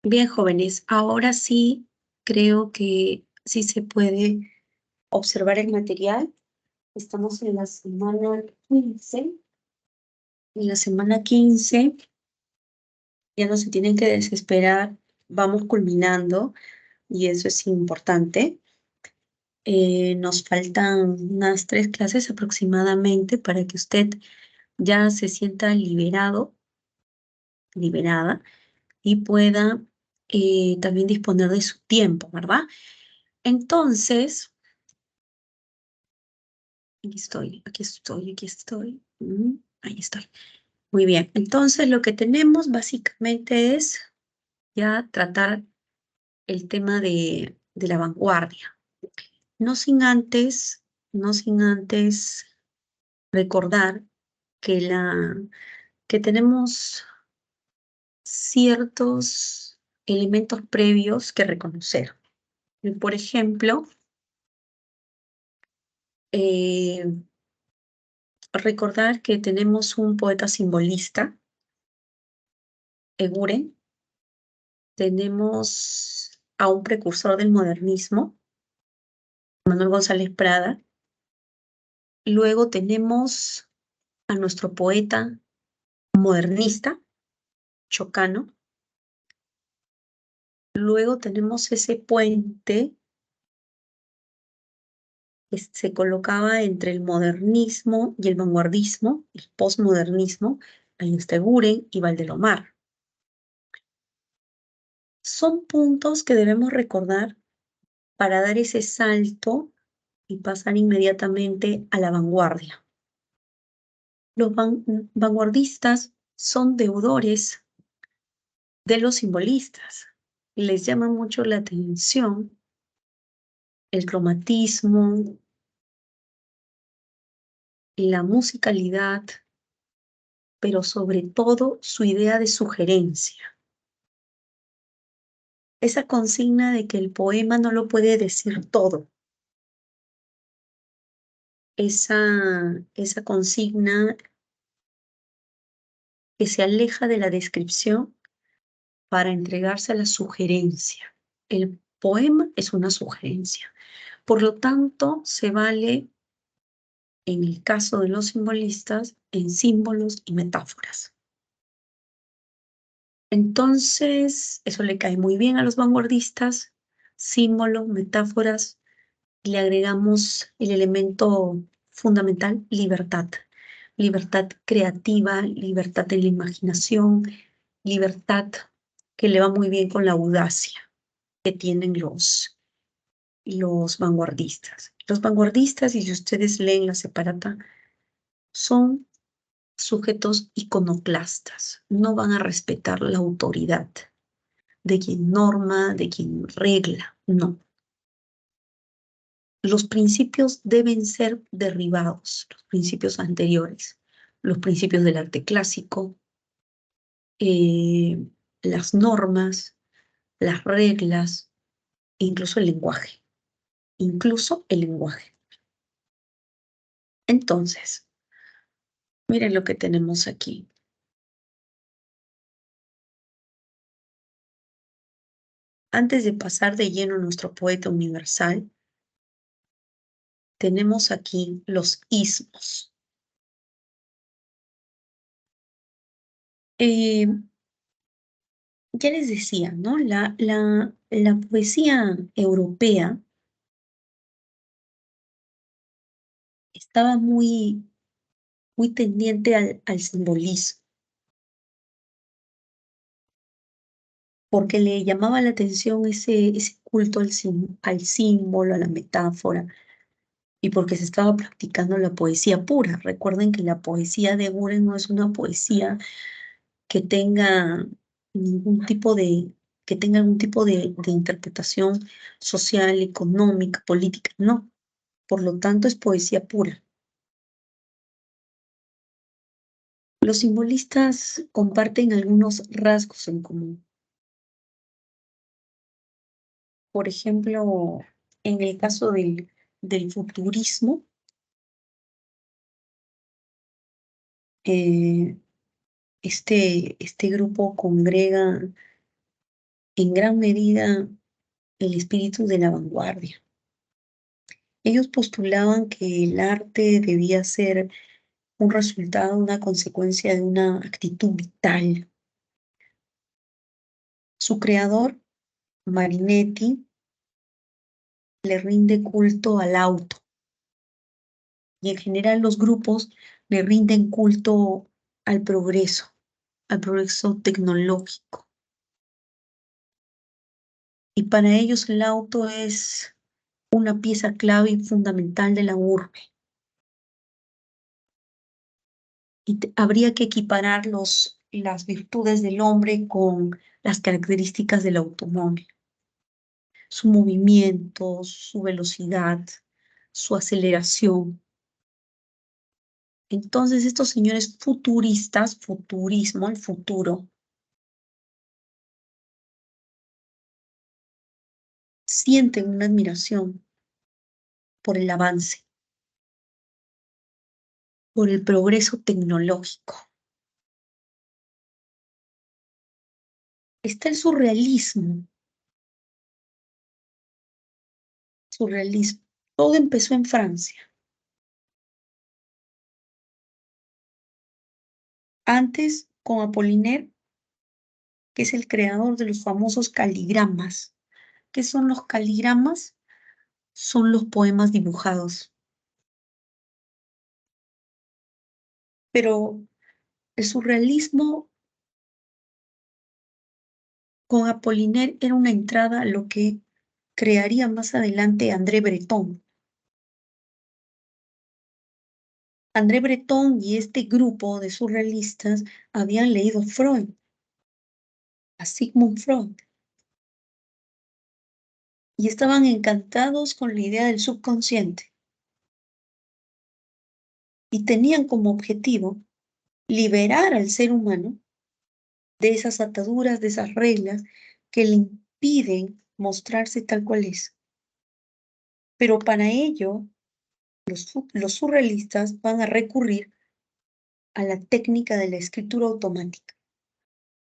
Bien, jóvenes, ahora sí creo que sí se puede observar el material. Estamos en la semana 15. En la semana 15 ya no se tienen que desesperar, vamos culminando y eso es importante. Nos faltan unas 3 clases aproximadamente para que usted ya se sienta liberado, liberada y pueda también disponer de su tiempo, ¿verdad? Entonces, aquí estoy, aquí estoy, aquí estoy. Ahí estoy. Muy bien. Entonces, lo que tenemos básicamente es ya tratar el tema de la vanguardia. No sin antes, no sin antes recordar que que tenemos ciertos elementos previos que reconocer. Por ejemplo, eh, recordar que tenemos un poeta simbolista, Eguren. Tenemos a un precursor del modernismo, Manuel González Prada. Luego tenemos a nuestro poeta modernista, Chocano. Luego tenemos ese puente que se colocaba entre el modernismo y el vanguardismo, el postmodernismo, Añastegüren y Valdelomar. Son puntos que debemos recordar para dar ese salto y pasar inmediatamente a la vanguardia. Los vanguardistas son deudores de los simbolistas. Les llama mucho la atención el cromatismo, la musicalidad, pero sobre todo su idea de sugerencia. Esa consigna de que el poema no lo puede decir todo. Esa consigna que se aleja de la descripción para entregarse a la sugerencia. El poema es una sugerencia. Por lo tanto, se vale, en el caso de los simbolistas, en símbolos y metáforas. Entonces, eso le cae muy bien a los vanguardistas, símbolos, metáforas, y le agregamos el elemento fundamental, libertad. Libertad creativa, libertad en la imaginación, libertad que le va muy bien con la audacia que tienen los vanguardistas. Los vanguardistas, y si ustedes leen la separata, son sujetos iconoclastas. No van a respetar la autoridad de quien norma, de quien regla. No. Los principios deben ser derribados, los principios anteriores, los principios del arte clásico, eh, las normas, las reglas, e incluso el lenguaje. Incluso el lenguaje. Entonces, miren lo que tenemos aquí. Antes de pasar de lleno a nuestro poeta universal, tenemos aquí los ismos. Eh, ya les decía, ¿no? La poesía europea estaba muy tendiente al simbolismo, porque le llamaba la atención ese culto al símbolo, a la metáfora, y porque se estaba practicando la poesía pura. Recuerden que la poesía de Buren no es una poesía que tenga ningún tipo que tenga algún tipo de interpretación social, económica, política, no. Por lo tanto, es poesía pura. Los simbolistas comparten algunos rasgos en común. Por ejemplo, en el caso del futurismo, eh, este grupo congrega en gran medida el espíritu de la vanguardia. Ellos postulaban que el arte debía ser un resultado, una consecuencia de una actitud vital. Su creador, Marinetti, le rinde culto al auto y en general los grupos le rinden culto al progreso tecnológico. Y para ellos el auto es una pieza clave y fundamental de la urbe. Y habría que equiparar las virtudes del hombre con las características del automóvil. Su movimiento, su velocidad, su aceleración. Entonces estos señores futuristas, futurismo, el futuro, sienten una admiración por el avance, por el progreso tecnológico. Está el surrealismo. Surrealismo. Todo empezó en Francia. Antes con Apollinaire, que es el creador de los famosos caligramas. ¿Qué son los caligramas? Son los poemas dibujados. Pero el surrealismo con Apollinaire era una entrada a lo que crearía más adelante André Breton. André Breton y este grupo de surrealistas habían leído Freud, a Sigmund Freud, y estaban encantados con la idea del subconsciente y tenían como objetivo liberar al ser humano de esas ataduras, de esas reglas que le impiden mostrarse tal cual es. Pero para ello, los surrealistas van a recurrir a la técnica de la escritura automática.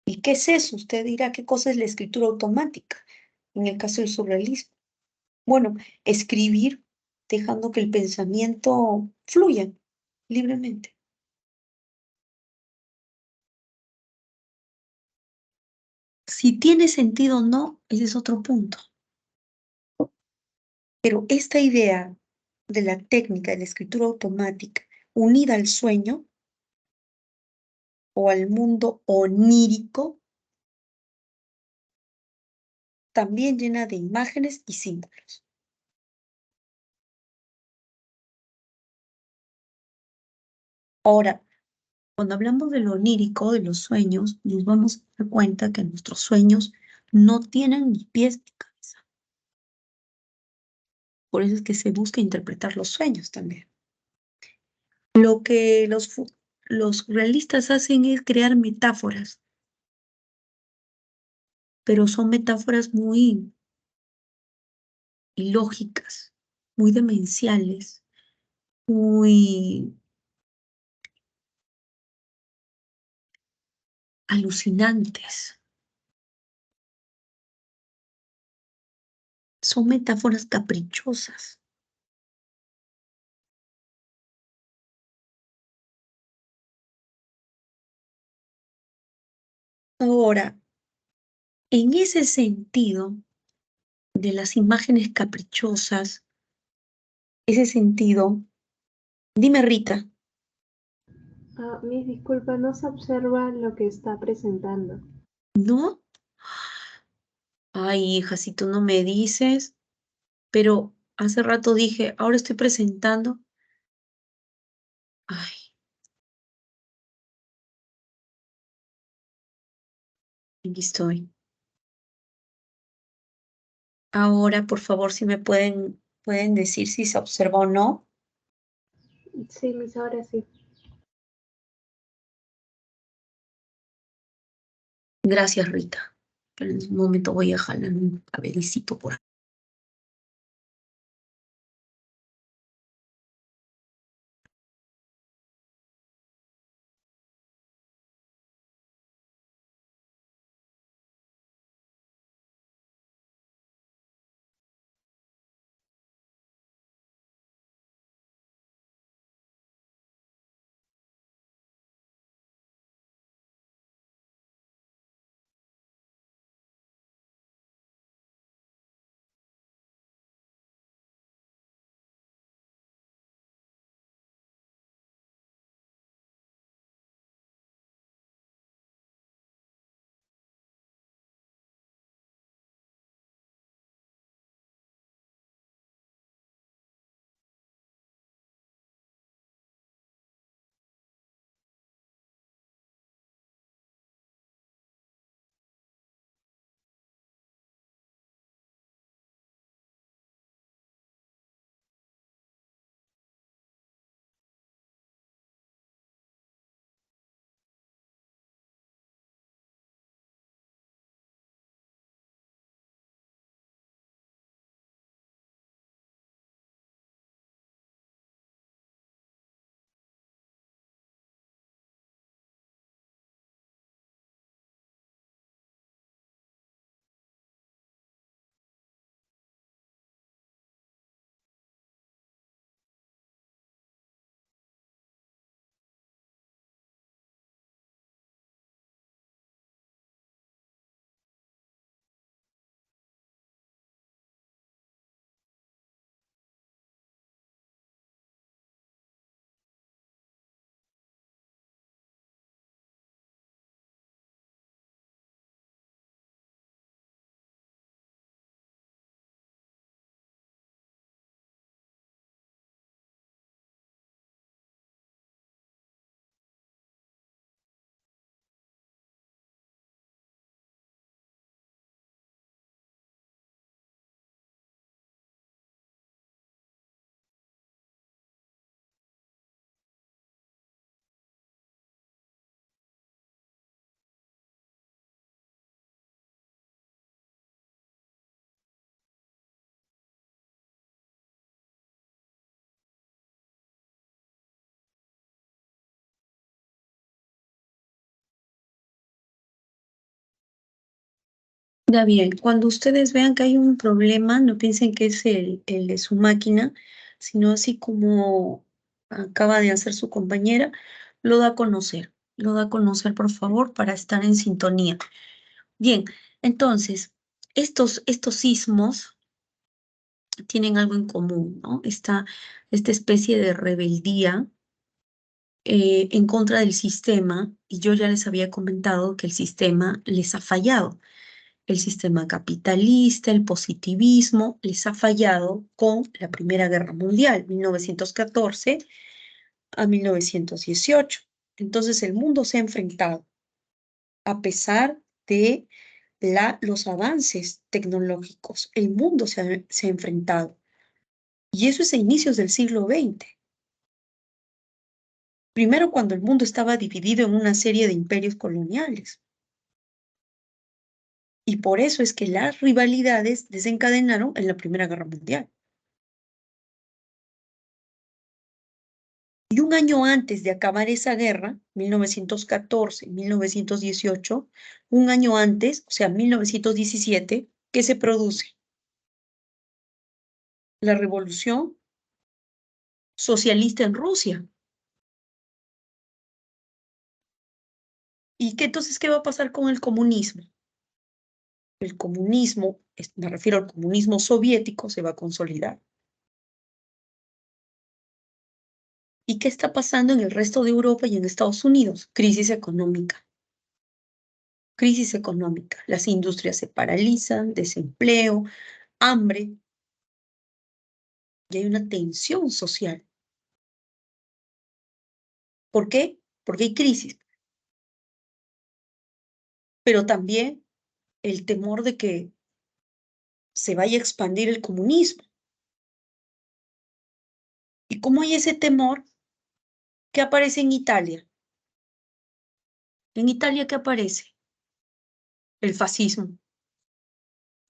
¿Y qué es eso? Usted dirá, ¿qué cosa es la escritura automática? En el caso del surrealismo. Bueno, escribir dejando que el pensamiento fluya libremente. Si tiene sentido o no, ese es otro punto. Pero esta idea de la técnica de la escritura automática unida al sueño o al mundo onírico, también llena de imágenes y símbolos. Ahora, cuando hablamos de lo onírico, de los sueños, nos vamos a dar cuenta que nuestros sueños no tienen ni pies ni cabeza. Por eso es que se busca interpretar los sueños también. Lo que los realistas hacen es crear metáforas, pero son metáforas muy ilógicas, muy demenciales, muy alucinantes. Son metáforas caprichosas. Ahora, en ese sentido de las imágenes caprichosas, ese sentido, dime Rita, Mis disculpas, no se observa lo que está presentando. ¿no? Ay, hija, si tú no me dices, pero hace rato dije, ahora estoy presentando. Ay, aquí estoy. Ahora, por favor, si me pueden decir si se observa o no. Sí, mis ahora sí. Gracias, Rita. Pero en un momento voy a jalar un cabelicito por aquí. Ya bien, cuando ustedes vean que hay un problema, no piensen que es el de su máquina, sino así como acaba de hacer su compañera, lo da a conocer. Lo da a conocer, por favor, para estar en sintonía. Bien, entonces, estos sismos tienen algo en común, ¿no? Esta especie de rebeldía en contra del sistema, y yo ya les había comentado que el sistema les ha fallado. El sistema capitalista, el positivismo, les ha fallado con la Primera Guerra Mundial, 1914 a 1918. Entonces el mundo se ha enfrentado, a pesar de los avances tecnológicos, el mundo se ha enfrentado. Y eso es a inicios del siglo XX. Primero cuando el mundo estaba dividido en una serie de imperios coloniales. Y por eso es que las rivalidades desencadenaron en la Primera Guerra Mundial. Y un año antes de acabar esa guerra, 1914, 1918, un año antes, o sea, 1917, ¿qué se produce? La revolución socialista en Rusia. ¿Y qué entonces qué va a pasar con el comunismo? El comunismo, me refiero al comunismo soviético, se va a consolidar. ¿Y qué está pasando en el resto de Europa y en Estados Unidos? Crisis económica. Crisis económica. Las industrias se paralizan, desempleo, hambre, y hay una tensión social. ¿Por qué? Porque hay crisis, pero también el temor de que se vaya a expandir el comunismo. Y como hay ese temor, ¿qué aparece en Italia? En Italia, ¿qué aparece? El fascismo.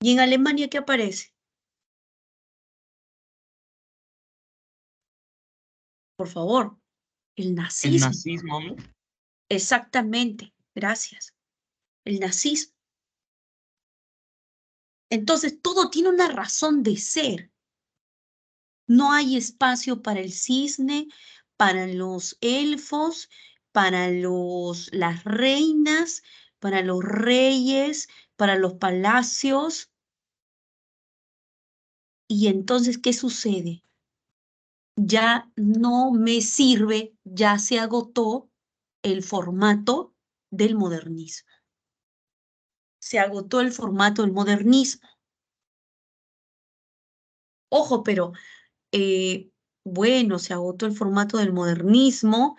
¿Y en Alemania qué aparece? Por favor, el El nazismo. nazismo, ¿no? Exactamente, gracias. El nazismo. Entonces, todo tiene una razón de ser. No hay espacio para el cisne, para los elfos, para las reinas, para los reyes, para los palacios. Y entonces, ¿qué sucede? Ya no me sirve, ya se agotó el formato del modernismo. Se agotó el formato del modernismo. Ojo, pero bueno, se agotó el formato del modernismo,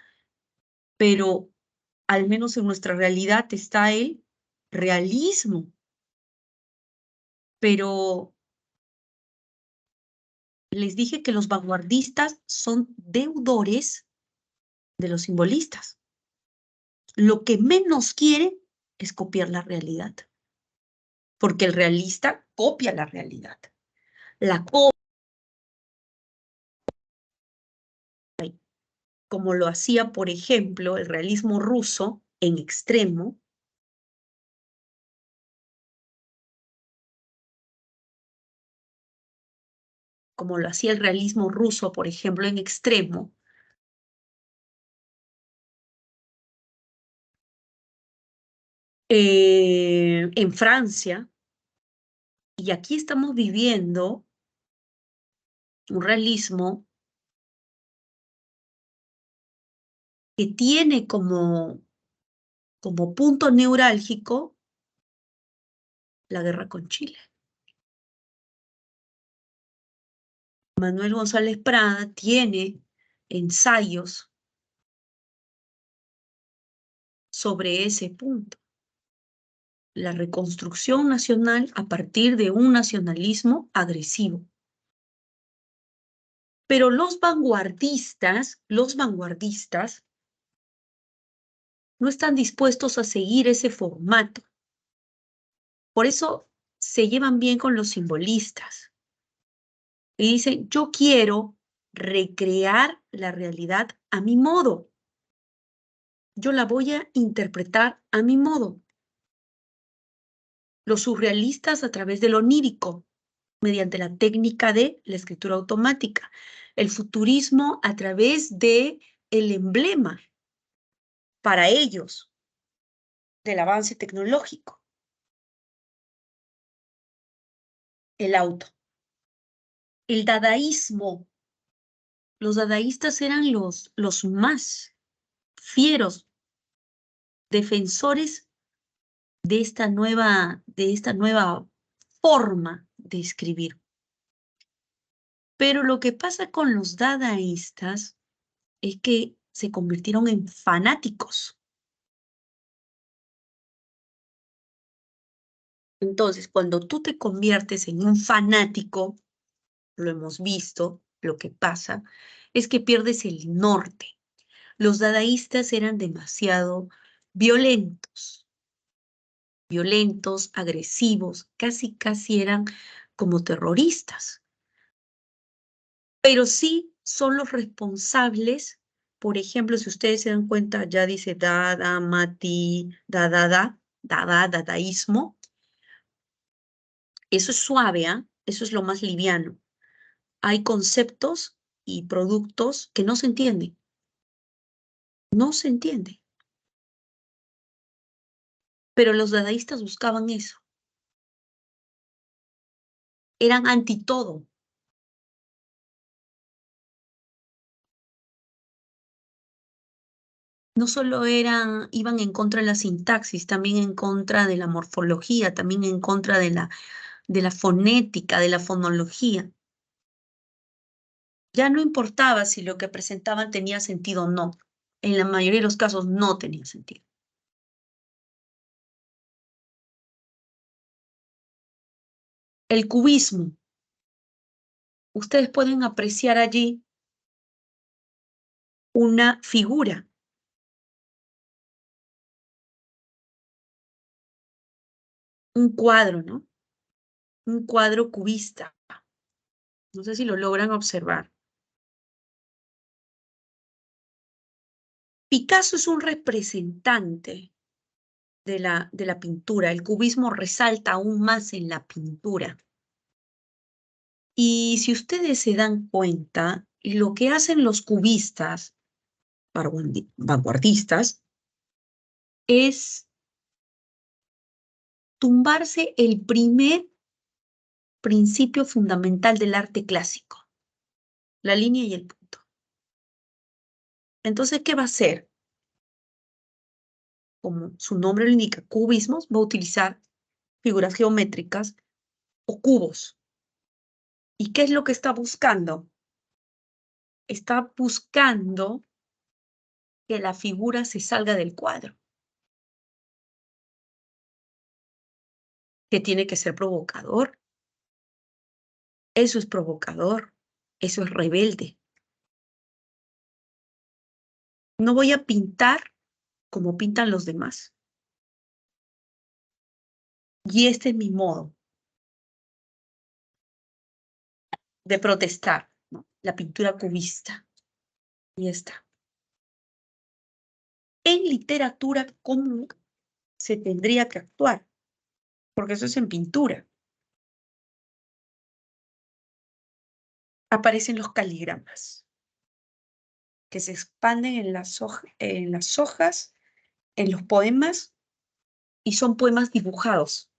pero al menos en nuestra realidad está el realismo. Pero les dije que los vanguardistas son deudores de los simbolistas. Lo que menos quieren es copiar la realidad, porque el realista copia la realidad. La copia, como lo hacía, por ejemplo, el realismo ruso en extremo, como lo hacía el realismo ruso, por ejemplo, en extremo, en Francia, y aquí estamos viviendo un realismo que tiene como punto neurálgico la guerra con Chile. Manuel González Prada tiene ensayos sobre ese punto, la reconstrucción nacional a partir de un nacionalismo agresivo. Pero los vanguardistas no están dispuestos a seguir ese formato. Por eso se llevan bien con los simbolistas. Y dicen, yo quiero recrear la realidad a mi modo. Yo la voy a interpretar a mi modo. Los surrealistas a través del onírico, mediante la técnica de la escritura automática. El futurismo a través de el emblema para ellos del avance tecnológico, el auto. El dadaísmo, los dadaístas eran los más fieros defensores de esta nueva forma de escribir. Pero lo que pasa con los dadaístas es que se convirtieron en fanáticos. Entonces, cuando tú te conviertes en un fanático, lo hemos visto, lo que pasa es que pierdes el norte. Los dadaístas eran demasiado violentos, agresivos, casi eran como terroristas. Pero sí son los responsables, por ejemplo, si ustedes se dan cuenta, ya dice Dada, Mati, dadaísmo. Eso es suave, ¿ah? Eso es lo más liviano. Hay conceptos y productos que no se entienden. No se entiende. Pero los dadaístas buscaban eso. Eran anti todo. No solo iban en contra de la sintaxis, también en contra de la morfología, también en contra de la fonética, de la fonología. Ya no importaba si lo que presentaban tenía sentido o no. En la mayoría de los casos no tenía sentido. El cubismo. Ustedes pueden apreciar allí una figura. Un cuadro, ¿no? Un cuadro cubista. No sé si lo logran observar. Picasso es un representante de la pintura. El cubismo resalta aún más en la pintura. Y si ustedes se dan cuenta, lo que hacen los cubistas, vanguardistas, es tumbarse el primer principio fundamental del arte clásico, la línea y el punto. Entonces, ¿qué va a hacer? Como su nombre lo indica, cubismos, va a utilizar figuras geométricas o cubos. ¿Y qué es lo que está buscando? Está buscando que la figura se salga del cuadro, que tiene que ser provocador. Eso es provocador, eso es rebelde. No voy a pintar como pintan los demás. Y este es mi modo de protestar, ¿no? La pintura cubista. Y está. En literatura, ¿cómo se tendría que actuar? Porque eso es en pintura. Aparecen los caligramas, que se expanden en las hojas, en los poemas, y son poemas dibujados.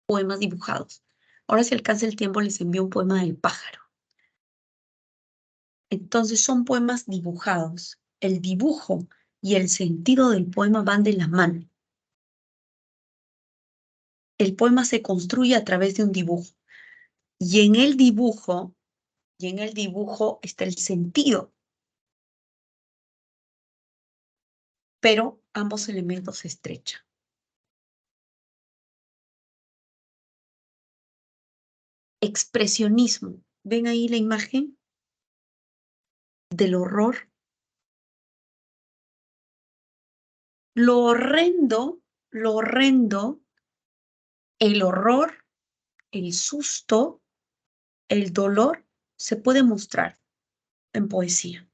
Poemas dibujados. Ahora, si alcanza el tiempo, les envío un poema del pájaro. Entonces, son poemas dibujados. El dibujo y el sentido del poema van de la mano. El poema se construye a través de un dibujo. Y en el dibujo está el sentido. Pero ambos elementos se estrechan. Expresionismo. ¿Ven ahí la imagen del horror? Lo horrendo, el horror, el susto, el dolor, se puede mostrar en poesía.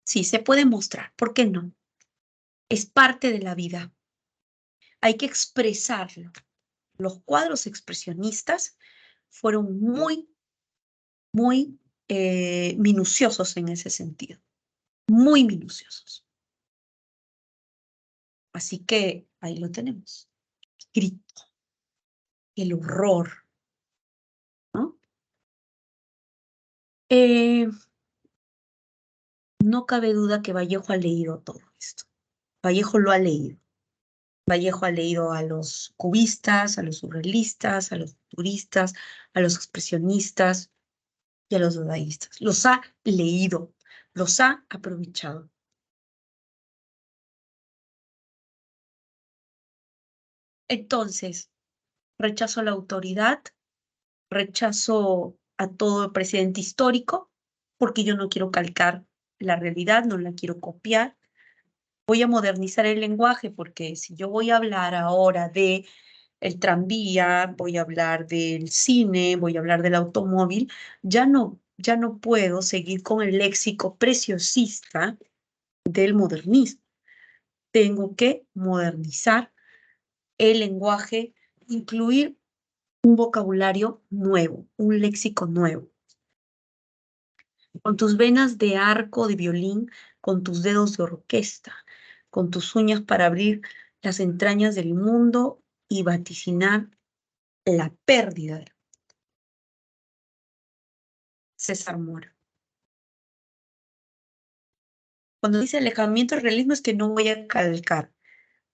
Sí, se puede mostrar. ¿Por qué no? Es parte de la vida. Hay que expresarlo. Los cuadros expresionistas fueron muy, muy minuciosos en ese sentido. Muy minuciosos. Así que ahí lo tenemos. Escrito. El horror, ¿no? No cabe duda que Vallejo ha leído todo esto. Vallejo lo ha leído. Vallejo ha leído a los cubistas, a los surrealistas, a los futuristas, a los expresionistas y a los dadaístas. Los ha leído, los ha aprovechado. Entonces, rechazo a la autoridad, rechazo a todo presidente histórico, porque yo no quiero calcar la realidad, no la quiero copiar. Voy a modernizar el lenguaje, porque si yo voy a hablar ahora de el tranvía, voy a hablar del cine, voy a hablar del automóvil, ya no puedo seguir con el léxico preciosista del modernismo. Tengo que modernizar el lenguaje, incluir un vocabulario nuevo, un léxico nuevo. Con tus venas de arco de violín, con tus dedos de orquesta, con tus uñas para abrir las entrañas del mundo y vaticinar la pérdida. César Mora. Cuando dice alejamiento del realismo es que no voy a calcar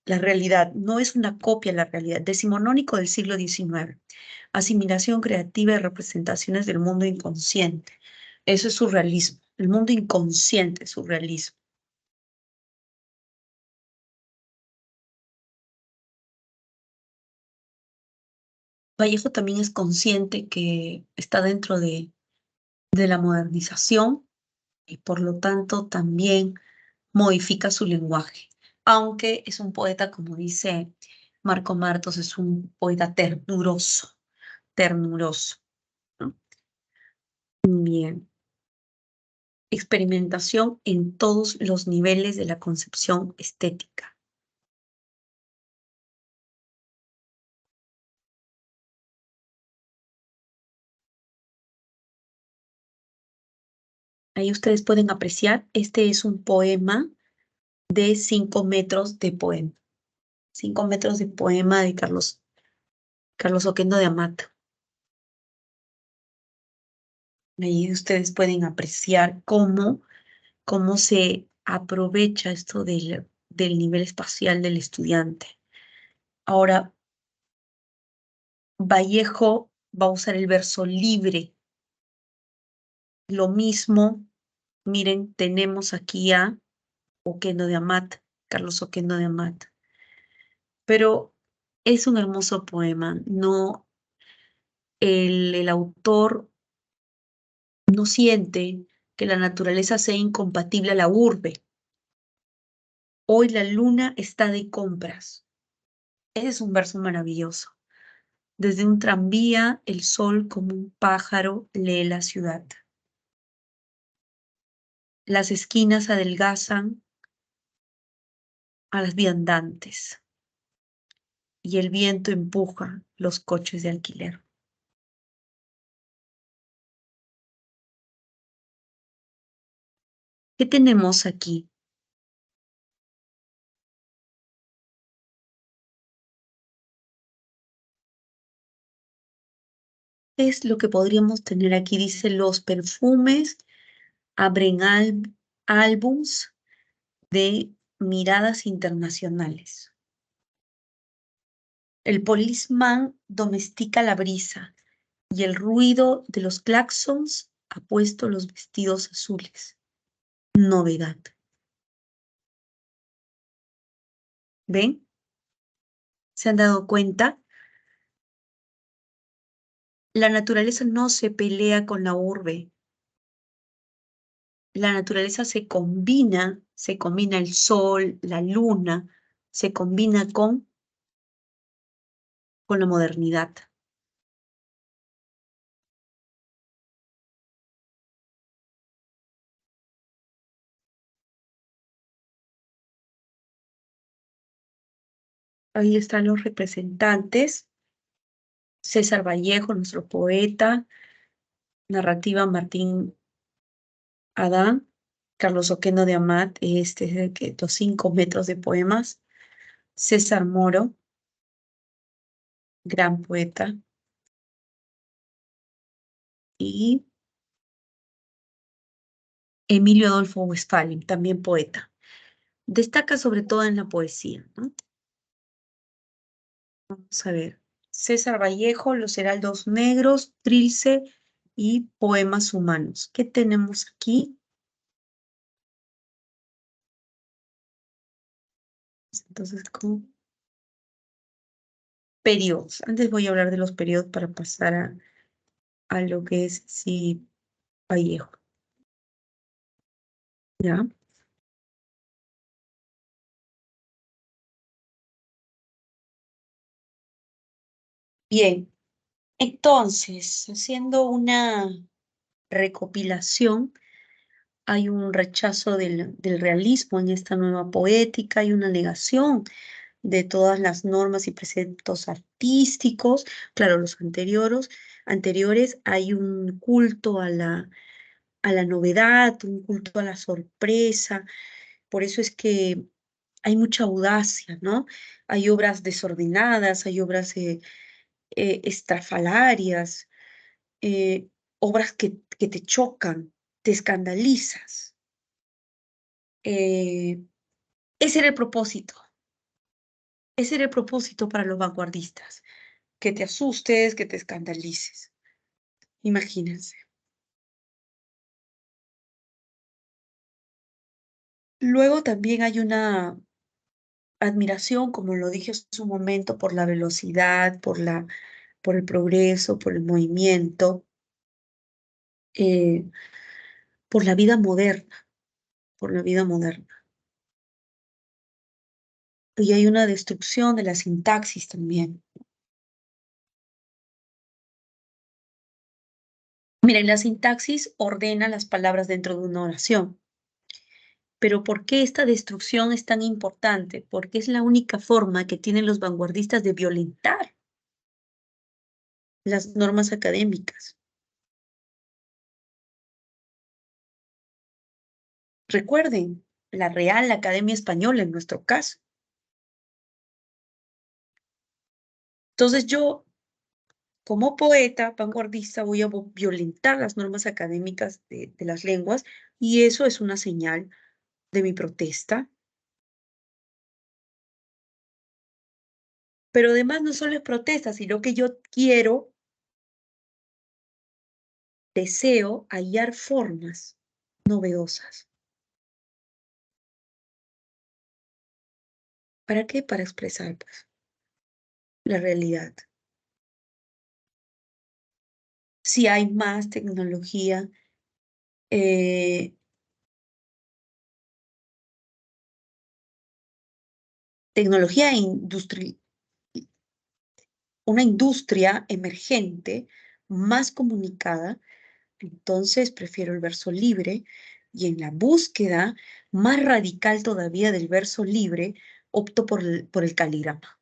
la realidad, no es una copia de la realidad. Decimonónico del siglo XIX. Asimilación creativa de representaciones del mundo inconsciente. Eso es surrealismo. El mundo inconsciente es surrealismo. Vallejo también es consciente que está dentro de la modernización y por lo tanto también modifica su lenguaje. Aunque es un poeta, como dice Marco Martos, es un poeta ternuroso, ternuroso, ¿no? Bien. Experimentación en todos los niveles de la concepción estética. Ahí ustedes pueden apreciar, este es un poema de 5 metros de poema. 5 metros de poema de Carlos Oquendo de Amata. Ahí ustedes pueden apreciar cómo se aprovecha esto del nivel espacial del estudiante. Ahora, Vallejo va a usar el verso libre. Lo mismo, miren, tenemos aquí a Oquendo de Amat, Carlos Oquendo de Amat. Pero es un hermoso poema. No, el autor no siente que la naturaleza sea incompatible a la urbe. Hoy la luna está de compras. Ese es un verso maravilloso. Desde un tranvía, el sol como un pájaro lee la ciudad. Las esquinas adelgazan a las viandantes y el viento empuja los coches de alquiler. ¿Qué tenemos aquí? Es lo que podríamos tener aquí. Dice, los perfumes abren álbums de miradas internacionales. El policeman domestica la brisa y el ruido de los claxons ha puesto los vestidos azules. Novedad. ¿Ven? ¿Se han dado cuenta? La naturaleza no se pelea con la urbe. La naturaleza se combina el sol, la luna, se combina con la modernidad. Ahí están los representantes. César Vallejo, nuestro poeta, narrativa Martín Adán, Carlos Oquendo de Amat, este es el que los 5 metros de poemas, César Moro, gran poeta, y Emilio Adolfo Westphalen, también poeta. Destaca sobre todo en la poesía, ¿no? Vamos a ver. César Vallejo, Los Heraldos Negros, Trilce y Poemas Humanos. ¿Qué tenemos aquí? Entonces, con periodos. Antes voy a hablar de los periodos para pasar a lo que es, sí, Vallejo. ¿Ya? Bien, entonces, haciendo una recopilación, hay un rechazo del realismo en esta nueva poética, hay una negación de todas las normas y preceptos artísticos, claro, los anteriores hay un culto a la novedad, un culto a la sorpresa, por eso es que hay mucha audacia, ¿no? Hay obras desordenadas, hay obras estrafalarias, eh, obras que te chocan, te escandalizas. Eh, ese era el propósito, ese era el propósito para los vanguardistas, que te asustes, que te escandalices. Imagínense. Luego también hay una admiración, como lo dije hace un momento, por la velocidad, por el progreso, por el movimiento, eh, por la vida moderna, por la vida moderna. Y hay una destrucción de la sintaxis también. Miren, la sintaxis ordena las palabras dentro de una oración. Pero ¿por qué esta destrucción es tan importante? Porque es la única forma que tienen los vanguardistas de violentar las normas académicas. Recuerden, la Real Academia Española en nuestro caso. Entonces yo, como poeta vanguardista, voy a violentar las normas académicas de las lenguas y eso es una señal de mi protesta. Pero además no solo es protesta, sino que yo quiero, deseo hallar formas novedosas. ¿Para qué? Para expresar, pues, la realidad. Si hay más tecnología, eh, tecnología una industria emergente, más comunicada, entonces prefiero el verso libre y en la búsqueda más radical todavía del verso libre, opto por el caligrama,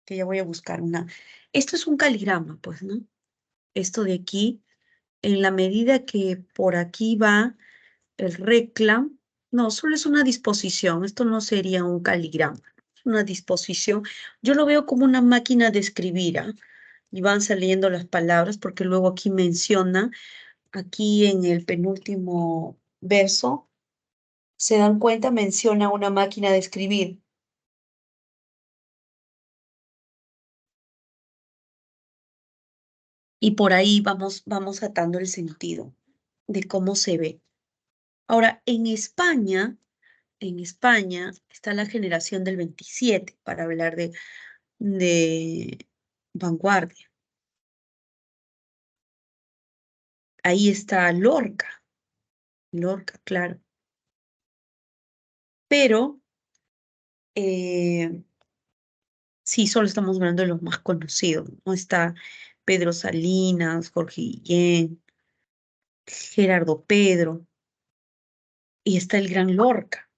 que ya voy a buscar una. Esto es un caligrama, pues, ¿no? Esto de aquí, en la medida que por aquí va el reclam, no, solo es una disposición, esto no sería un caligrama, es una disposición. Yo lo veo como una máquina de escribir, ¿ah? Y van saliendo las palabras, porque luego aquí menciona, aquí en el penúltimo verso, se dan cuenta, menciona una máquina de escribir. Y por ahí vamos atando el sentido de cómo se ve. Ahora, en España está la generación del 27 para hablar de vanguardia. Ahí está Lorca, claro. Pero sí, solo estamos hablando de los más conocidos. No está Pedro Salinas, Jorge Guillén, Gerardo Pedro, y está el gran Lorca,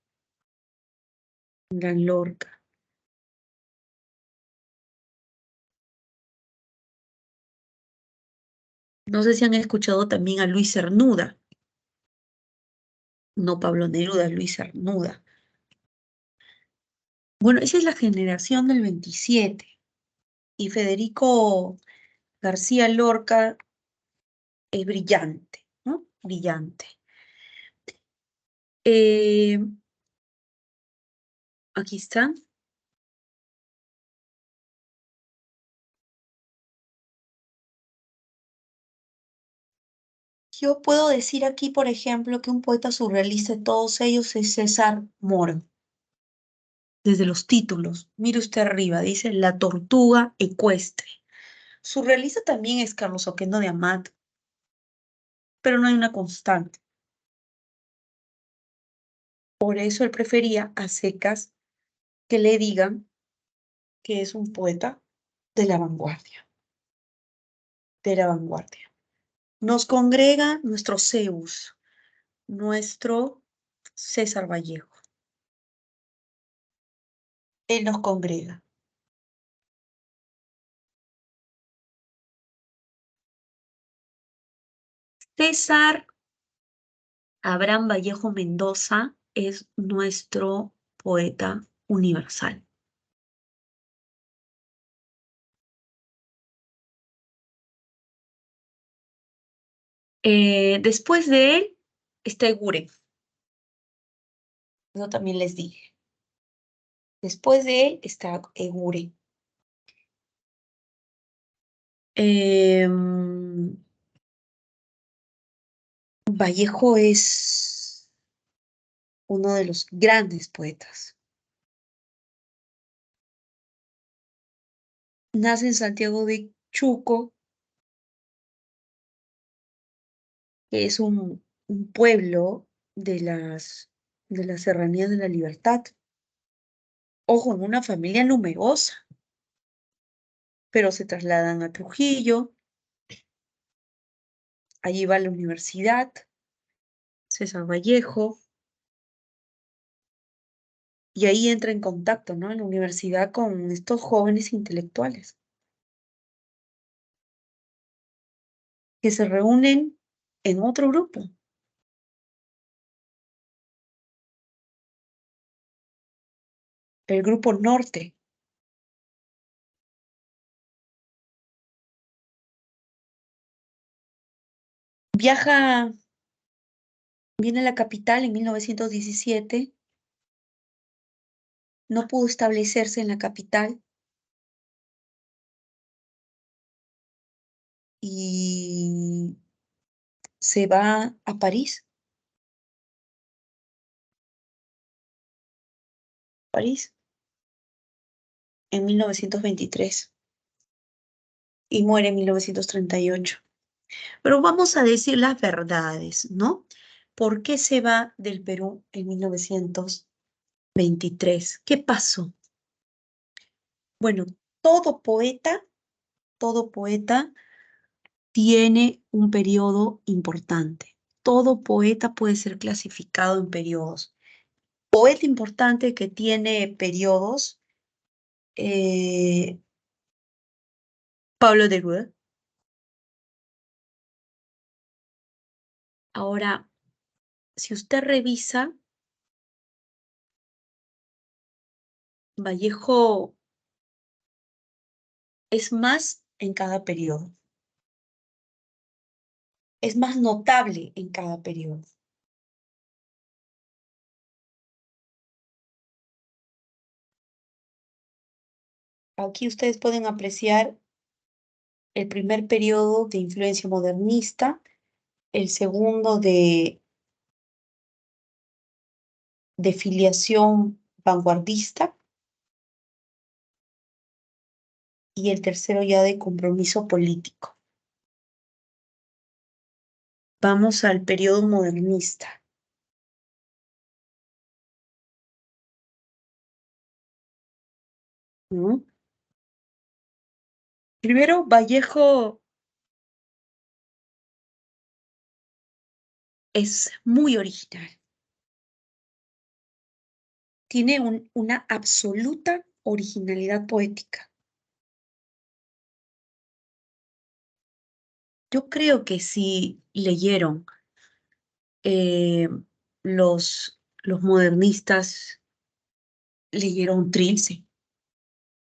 No sé si han escuchado también a Luis Cernuda. No Pablo Neruda, Luis Cernuda. Bueno, esa es la generación del 27. Y Federico García Lorca es brillante, ¿no? Brillante. Eh, Aquí está. Yo puedo decir aquí, por ejemplo, que un poeta surrealista de todos ellos es César Moro. Desde los títulos, mire usted arriba, dice La tortuga ecuestre. Surrealista también es Carlos Oquendo de Amat, pero no hay una constante. Por eso él prefería a secas que le digan que es un poeta de la vanguardia, de la vanguardia. Nos congrega nuestro Zeus, nuestro César Vallejo. Él nos congrega. César Abraham Vallejo Mendoza es nuestro poeta universal. Después de él está Eguren. Eso también les dije. Después de él está Eguren. Vallejo es uno de los grandes poetas. Nace en Santiago de Chuco, que es un pueblo de las Serranías de la Libertad. Ojo, en una familia numerosa, pero se trasladan a Trujillo, allí va a la universidad, César Vallejo, y ahí entra en contacto, ¿no? En la universidad con estos jóvenes intelectuales que se reúnen en otro grupo, el Grupo Norte. Viaja, viene a la capital en 1917, no pudo establecerse en la capital y se va a París, París, en 1923 y muere en 1938. Pero vamos a decir las verdades, ¿no? ¿Por qué se va del Perú en 1923? ¿Qué pasó? Bueno, todo poeta tiene un periodo importante. Todo poeta puede ser clasificado en periodos. Poeta importante que tiene periodos, eh, Pablo Neruda. Ahora, si usted revisa, Vallejo es más en cada periodo, es más notable en cada periodo. Aquí ustedes pueden apreciar el primer periodo de influencia modernista, el segundo de filiación vanguardista y el tercero ya de compromiso político. Vamos al periodo modernista. ¿No? Primero, Vallejo es muy original. Tiene una absoluta originalidad poética. Yo creo que si leyeron eh, los modernistas, leyeron Trilce.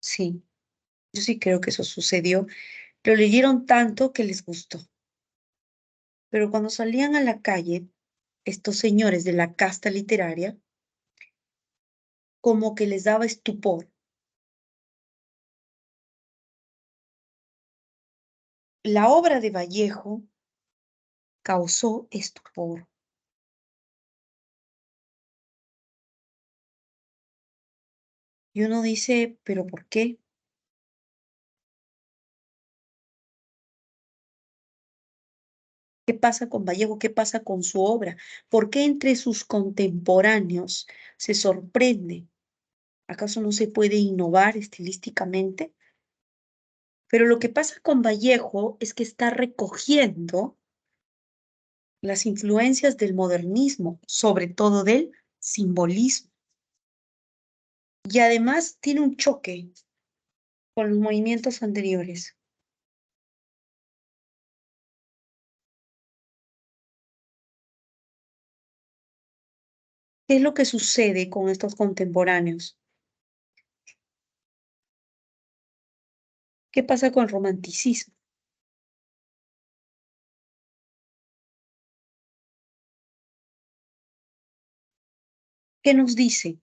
Sí, yo sí creo que eso sucedió. Lo leyeron tanto que les gustó. Pero cuando salían a la calle, estos señores de la casta literaria, como que les daba estupor. La obra de Vallejo causó estupor. Y uno dice, ¿pero por qué? ¿Qué pasa con Vallejo? ¿Qué pasa con su obra? ¿Por qué entre sus contemporáneos se sorprende? ¿Acaso no se puede innovar estilísticamente? Pero lo que pasa con Vallejo es que está recogiendo las influencias del modernismo, sobre todo del simbolismo. Y además tiene un choque con los movimientos anteriores. ¿Qué es lo que sucede con estos contemporáneos? ¿Qué pasa con el romanticismo? ¿Qué nos dice?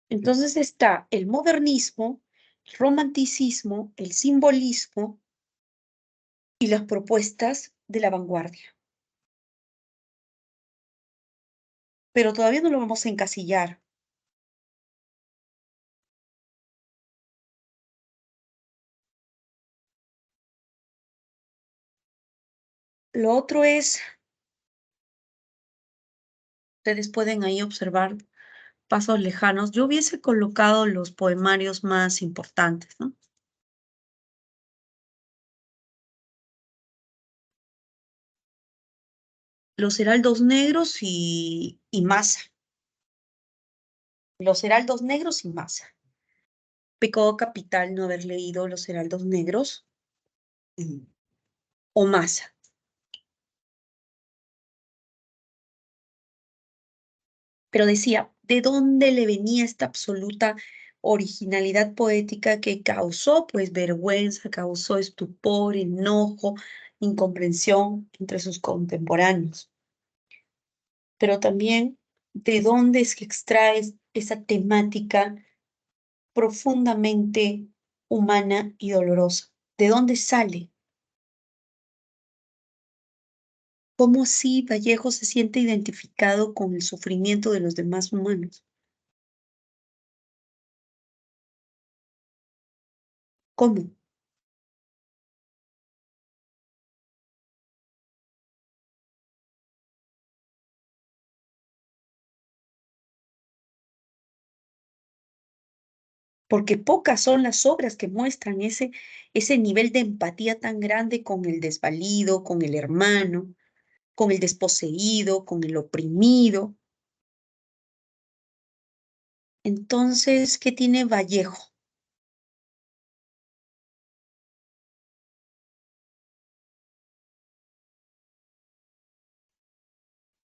Entonces está el modernismo, el romanticismo, el simbolismo y las propuestas de la vanguardia. Pero todavía no lo vamos a encasillar. Lo otro es, ustedes pueden ahí observar pasos lejanos. Yo hubiese colocado los poemarios más importantes, ¿no? Los heraldos negros y Masa. Los heraldos negros y Masa. Pecado capital no haber leído Los heraldos negros mm, o Masa. Pero decía, ¿de dónde le venía esta absoluta originalidad poética que causó pues vergüenza, causó estupor, enojo, incomprensión entre sus contemporáneos? Pero también, ¿de dónde es que extraes esa temática profundamente humana y dolorosa? ¿De dónde sale? ¿Cómo así Vallejo se siente identificado con el sufrimiento de los demás humanos? ¿Cómo? Porque pocas son las obras que muestran ese nivel de empatía tan grande con el desvalido, con el hermano, con el desposeído, con el oprimido. Entonces, ¿qué tiene Vallejo?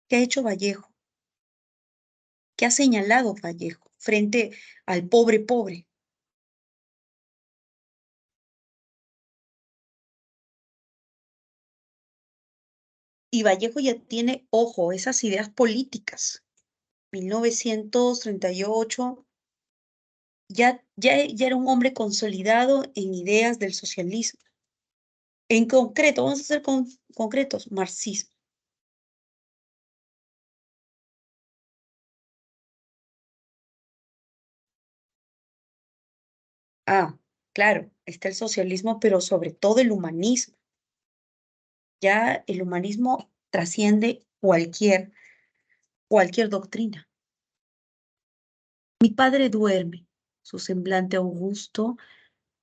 ¿Qué ha hecho Vallejo? ¿Qué ha señalado Vallejo frente al pobre pobre? Y Vallejo ya tiene, ojo, esas ideas políticas. 1938, ya era un hombre consolidado en ideas del socialismo. En concreto, vamos a ser concretos, marxismo. Ah, claro, está el socialismo, pero sobre todo el humanismo. Ya el humanismo trasciende cualquier doctrina. Mi padre duerme, su semblante augusto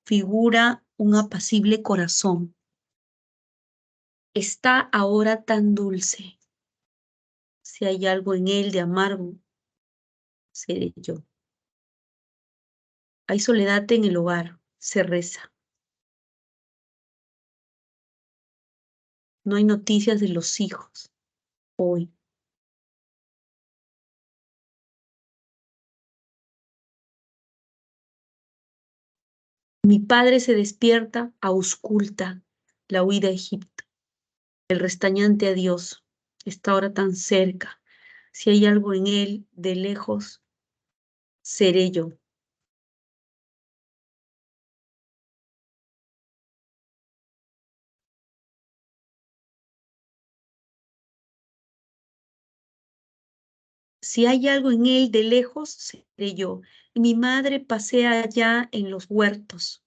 figura un apacible corazón. Está ahora tan dulce. Si hay algo en él de amargo, seré yo. Hay soledad en el hogar, se reza. No hay noticias de los hijos hoy. Mi padre se despierta, ausculta la huida a Egipto, el restañante adiós, está ahora tan cerca. Si hay algo en él, de lejos, seré yo. Si hay algo en él, de lejos, seré yo. Y mi madre pasea allá en los huertos,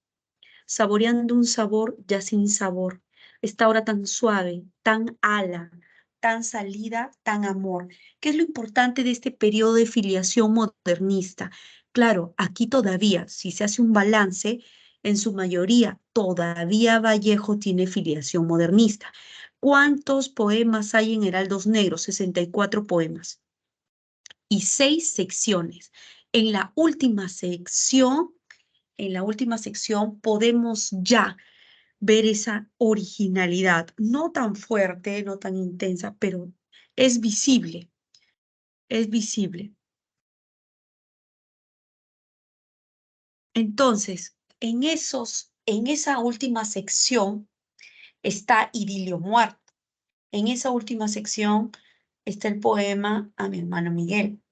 saboreando un sabor ya sin sabor. Esta hora tan suave, tan ala, tan salida, tan amor. ¿Qué es lo importante de este periodo de filiación modernista? Claro, aquí todavía, si se hace un balance, en su mayoría, todavía Vallejo tiene filiación modernista. ¿Cuántos poemas hay en Heraldos Negros? 64 poemas y 6 secciones. En la última sección, en la última sección podemos ya ver esa originalidad, no tan fuerte, no tan intensa, pero es visible, es visible. Entonces, en esa última sección está Idilio Muerto. En esa última sección está el poema a mi hermano Miguel.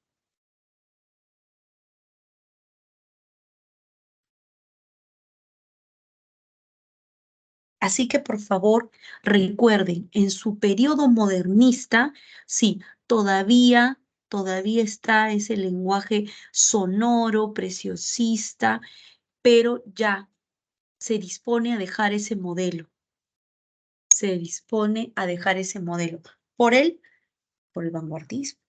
Así que por favor recuerden, en su periodo modernista, sí, todavía está ese lenguaje sonoro, preciosista, pero ya se dispone a dejar ese modelo, se dispone a dejar ese modelo por el vanguardismo.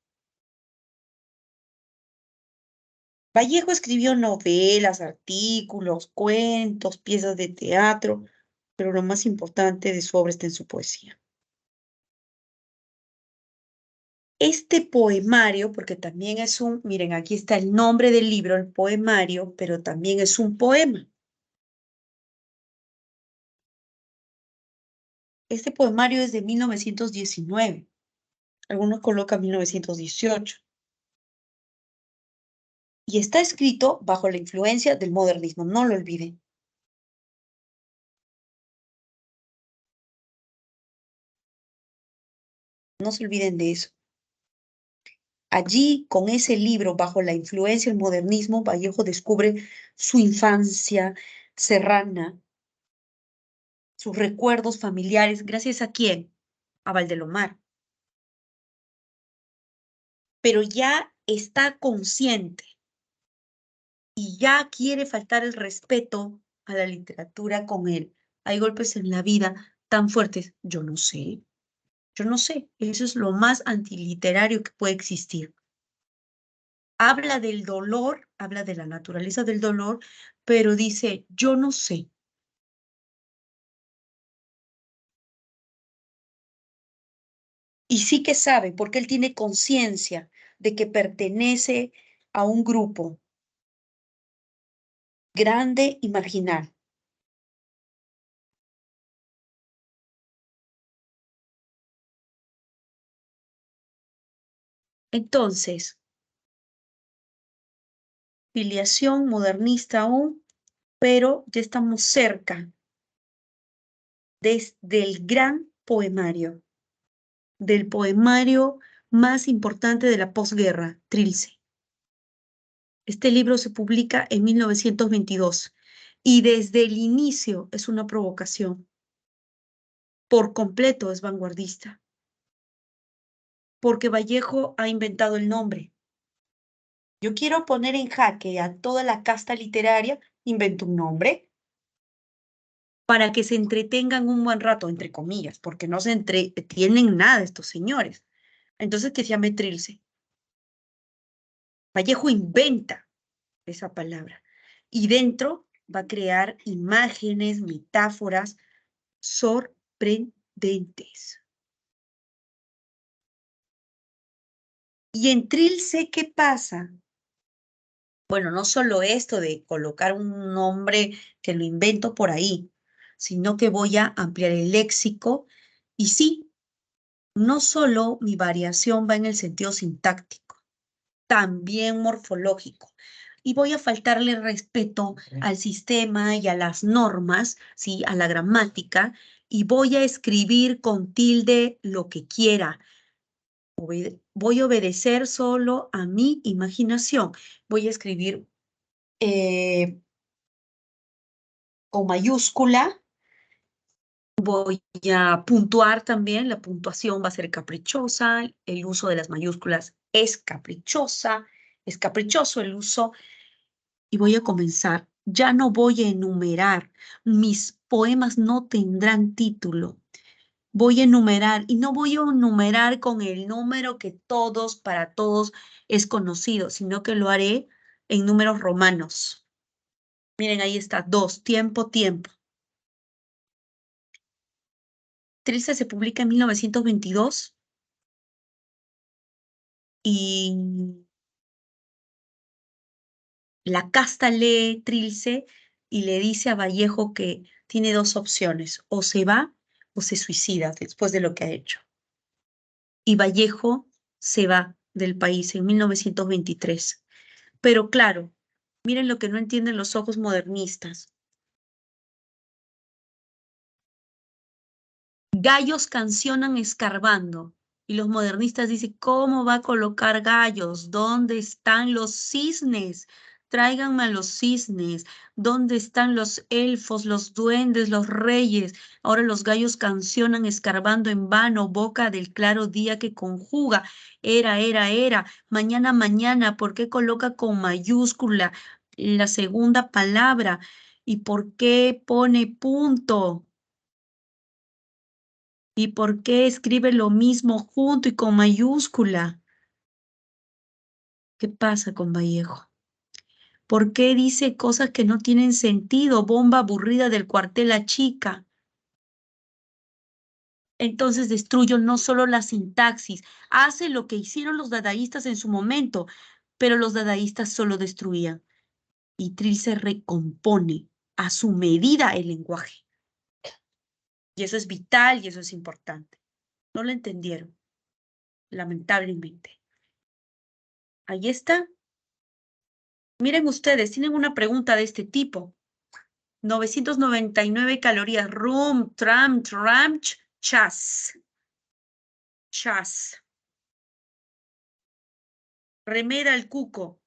Vallejo escribió novelas, artículos, cuentos, piezas de teatro, pero lo más importante de su obra está en su poesía. Este poemario, porque también es miren, aquí está el nombre del libro, el poemario, pero también es un poema. Este poemario es de 1919. Algunos colocan 1918. Y está escrito bajo la influencia del modernismo, no lo olviden. No se olviden de eso. Allí, con ese libro, bajo la influencia del modernismo, Vallejo descubre su infancia serrana, sus recuerdos familiares, gracias a quién, a Valdelomar. Pero ya está consciente y ya quiere faltar el respeto a la literatura con él. Hay golpes en la vida tan fuertes. Yo no sé. Eso es lo más antiliterario que puede existir. Habla del dolor, habla de la naturaleza del dolor, pero dice, yo no sé. Y sí que sabe, porque él tiene conciencia de que pertenece a un grupo grande y marginal. Entonces, filiación modernista aún, pero ya estamos cerca del gran poemario, del poemario más importante de la posguerra, Trilce. Este libro se publica en 1922 y desde el inicio es una provocación. Por completo es vanguardista, porque Vallejo ha inventado el nombre. Yo quiero poner en jaque a toda la casta literaria, invento un nombre para que se entretengan un buen rato, entre comillas, porque no se entretienen nada estos señores. Entonces, que se llame Trilce. Vallejo inventa esa palabra y dentro va a crear imágenes, metáforas sorprendentes. Y en Trilce, ¿qué pasa? Bueno, no solo esto de colocar un nombre que lo invento por ahí, sino que voy a ampliar el léxico Y sí, no solo mi variación va en el sentido sintáctico, también morfológico. Y voy a faltarle respeto al sistema y a las normas, ¿sí? A la gramática, y voy a escribir con tilde lo que quiera. Voy a obedecer solo a mi imaginación. Voy a escribir con mayúscula. Voy a puntuar también, la puntuación va a ser caprichosa, el uso de las mayúsculas es caprichoso el uso, y voy a comenzar. Ya no voy a enumerar, mis poemas no tendrán título. Voy a enumerar y no voy a enumerar con el número que todos, para todos es conocido, sino que lo haré en números romanos. Miren, ahí está, 2, tiempo, tiempo. Trilce se publica en 1922 y la casta lee Trilce y le dice a Vallejo que tiene dos opciones, o se va o se suicida después de lo que ha hecho. Y Vallejo se va del país en 1923. Pero claro, miren lo que no entienden los ojos modernistas. Gallos cancionan escarbando. Y los modernistas dicen, ¿cómo va a colocar gallos? ¿Dónde están los cisnes? Tráiganme a los cisnes. ¿Dónde están los elfos, los duendes, los reyes? Ahora los gallos cancionan escarbando en vano, boca del claro día que conjuga. Era. Mañana, mañana. ¿Por qué coloca con mayúscula la segunda palabra? ¿Y por qué pone punto? ¿Y por qué escribe lo mismo junto y con mayúscula? ¿Qué pasa con Vallejo? ¿Por qué dice cosas que no tienen sentido? Bomba aburrida del cuartel La Chica. Entonces destruyo no solo la sintaxis, hace lo que hicieron los dadaístas en su momento, pero los dadaístas solo destruían. Y Trilce recompone a su medida el lenguaje. Y eso es vital y eso es importante. No lo entendieron, lamentablemente. Ahí está. Miren ustedes, tienen una pregunta de este tipo. 999 calorías. Rum, tram, tramch, chas. Chas. Remeda al cuco.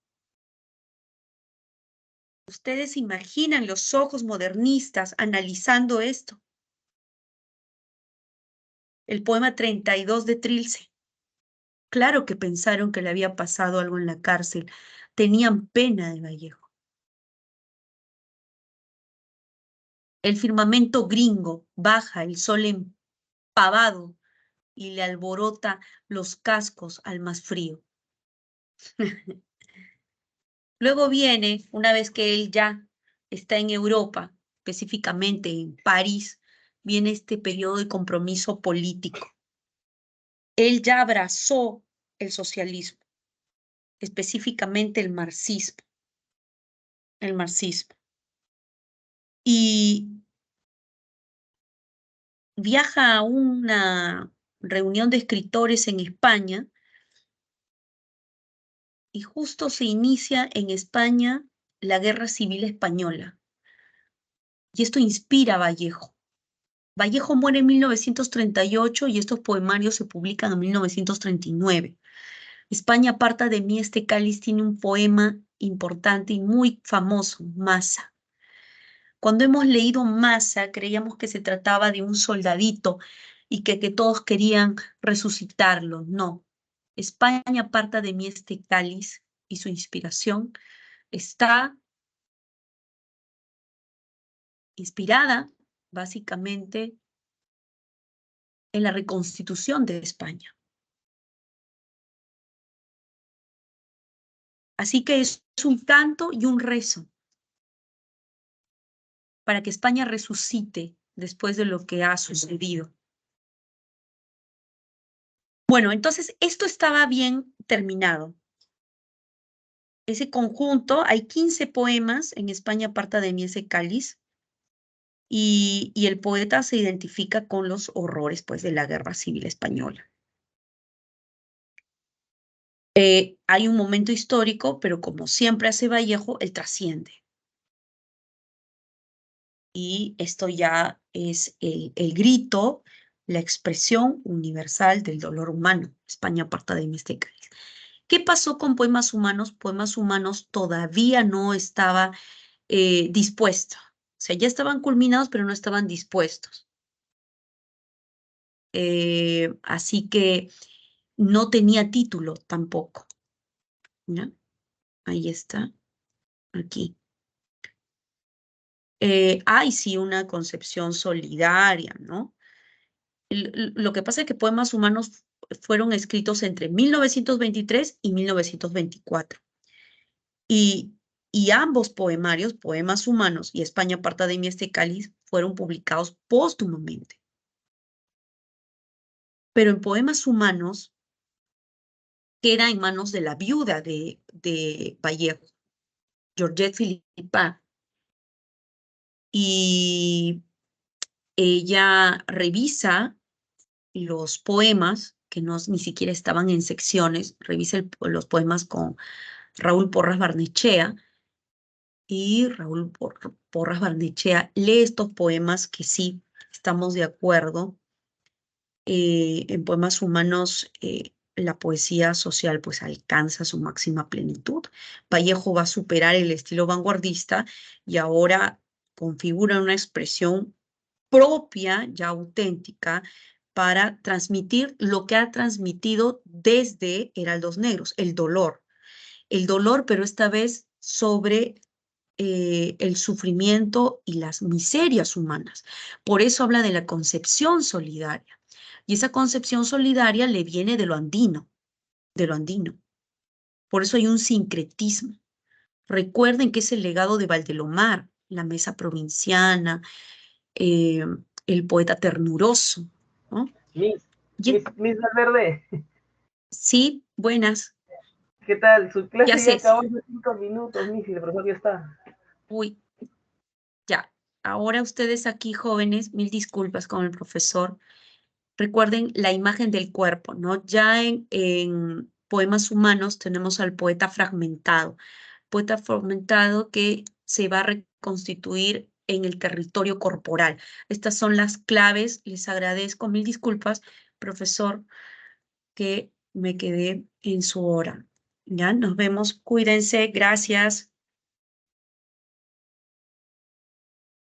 Ustedes imaginan los ojos modernistas analizando esto. El poema 32 de Trilce. Claro que pensaron que le había pasado algo en la cárcel. Tenían pena de Vallejo. El firmamento gringo baja, el sol empavado y le alborota los cascos al más frío. Luego viene, una vez que él ya está en Europa, específicamente en París, viene este periodo de compromiso político. Él ya abrazó el socialismo, específicamente el marxismo. El marxismo. Y viaja a una reunión de escritores en España y justo se inicia en España la Guerra Civil Española. Y esto inspira a Vallejo. Vallejo muere en 1938 y estos poemarios se publican en 1939. España aparta de mí este cáliz tiene un poema importante y muy famoso, Masa. Cuando hemos leído Masa, creíamos que se trataba de un soldadito y que todos querían resucitarlo. No. España aparta de mí este cáliz y su inspiración está inspirada básicamente en la reconstitución de España. Así que es un canto y un rezo para que España resucite después de lo que ha sucedido. Bueno, entonces esto estaba bien terminado. Ese conjunto, hay 15 poemas en España aparta de mí ese cáliz. y el poeta se identifica con los horrores, pues, de la Guerra Civil Española. Hay un momento histórico, pero como siempre hace Vallejo, él trasciende. Y esto ya es el grito, la expresión universal del dolor humano. España aparta de mí este cáliz. ¿Qué pasó con Poemas Humanos? Poemas Humanos todavía no estaba dispuesto. O sea, ya estaban culminados, pero no estaban dispuestos. Así que no tenía título tampoco. ¿Ya? Ahí está, aquí. Hay sí una concepción solidaria, ¿no? Lo que pasa es que Poemas Humanos fueron escritos entre 1923 y 1924. Y, y ambos poemarios, Poemas Humanos y España aparta de mí este cáliz, fueron publicados póstumamente. Pero en Poemas Humanos queda en manos de la viuda de Vallejo, Georgette Philippa, y ella revisa los poemas, que no, ni siquiera estaban en secciones, revisa los poemas con Raúl Porras Barnechea, y Raúl Porras Barnechea lee estos poemas que sí estamos de acuerdo. En Poemas Humanos la poesía social pues alcanza su máxima plenitud. Vallejo va a superar el estilo vanguardista y ahora configura una expresión propia, ya auténtica, para transmitir lo que ha transmitido desde Heraldos Negros, el dolor. El dolor, pero esta vez sobre el sufrimiento y las miserias humanas. Por eso habla de la concepción solidaria. Y esa concepción solidaria le viene de lo andino, de lo andino. Por eso hay un sincretismo. Recuerden que es el legado de Valdelomar, la mesa provinciana, eh, el poeta ternuroso, ¿no? Miss Valverde. Sí, buenas. ¿Qué tal? Su ¿Qué clase ya haces? acabó hace 5 minutos, Miss, y el profesor ya está. Uy, ya. Ahora ustedes aquí, jóvenes, mil disculpas con el profesor. Recuerden la imagen del cuerpo, ¿no? Ya en Poemas Humanos tenemos al poeta fragmentado que se va a reconstituir en el territorio corporal. Estas son las claves. Les agradezco, mil disculpas, profesor, que me quedé en su hora. Ya, nos vemos. Cuídense. Gracias.